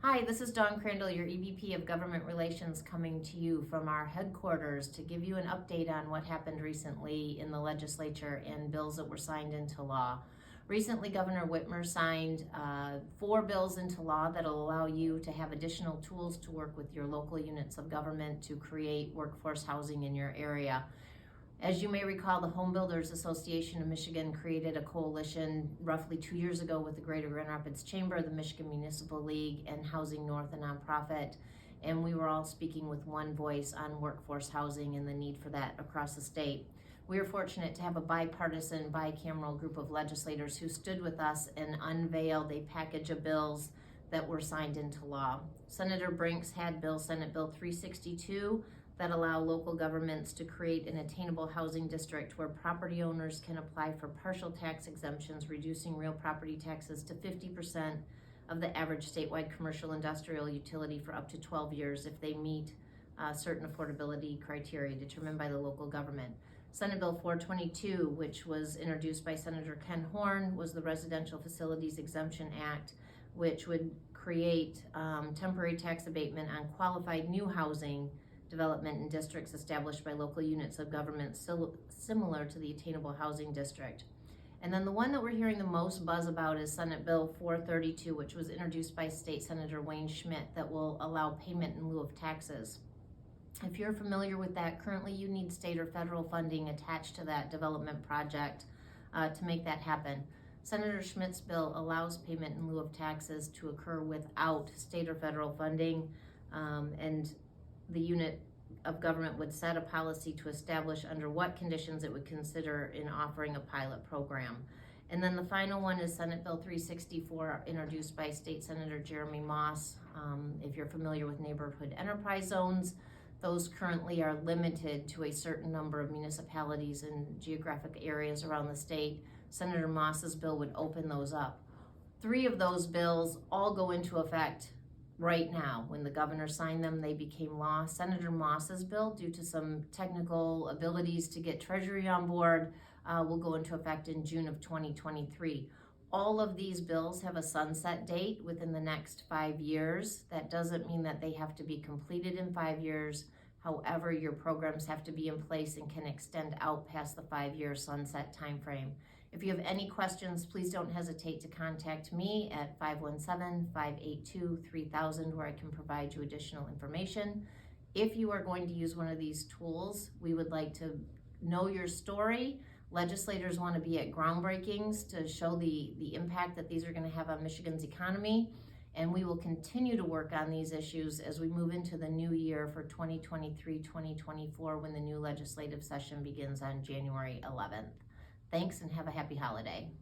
Hi, this is Dawn Crandall, your EVP of Government Relations, coming to you from our headquarters to give you an update on what happened recently in the legislature and bills that were signed into law. Recently, Governor Whitmer signed 4 bills into law that will allow you to have additional tools to work with your local units of government to create workforce housing in your area. As you may recall, the Home Builders Association of Michigan created a coalition roughly 2 years ago with the Greater Grand Rapids Chamber, the Michigan Municipal League, and Housing North, a nonprofit. And we were all speaking with one voice on workforce housing and the need for that across the state. We are fortunate to have a bipartisan, bicameral group of legislators who stood with us and unveiled a package of bills that were signed into law. Senator Brinks had Senate Bill 362, that allow local governments to create an attainable housing district where property owners can apply for partial tax exemptions, reducing real property taxes to 50% of the average statewide commercial industrial utility for up to 12 years if they meet certain affordability criteria determined by the local government. Senate Bill 422, which was introduced by Senator Ken Horn, was the Residential Facilities Exemption Act, which would create temporary tax abatement on qualified new housing development in districts established by local units of government similar to the Attainable Housing District. And then the one that we're hearing the most buzz about is Senate Bill 432, which was introduced by State Senator Wayne Schmidt, that will allow payment in lieu of taxes. If you're familiar with that, currently you need state or federal funding attached to that development project to make that happen. Senator Schmidt's bill allows payment in lieu of taxes to occur without state or federal funding, and the unit of government would set a policy to establish under what conditions it would consider in offering a pilot program. And then the final one is Senate Bill 364, introduced by State Senator Jeremy Moss. If you're familiar with neighborhood enterprise zones, those currently are limited to a certain number of municipalities and geographic areas around the state. Senator Moss's bill would open those up. 3 of those bills all go into effect right now. When the governor signed them, they became law. Senator Moss's bill, due to some technical abilities to get Treasury on board, will go into effect in June of 2023. All of these bills have a sunset date within the next 5 years. That doesn't mean that they have to be completed in 5 years. However, your programs have to be in place and can extend out past the 5-year sunset timeframe. If you have any questions, please don't hesitate to contact me at 517-582-3000, where I can provide you additional information. If you are going to use one of these tools, we would like to know your story. Legislators want to be at groundbreakings to show the impact that these are going to have on Michigan's economy. And we will continue to work on these issues as we move into the new year for 2023-2024, when the new legislative session begins on January 11th. Thanks, and have a happy holiday.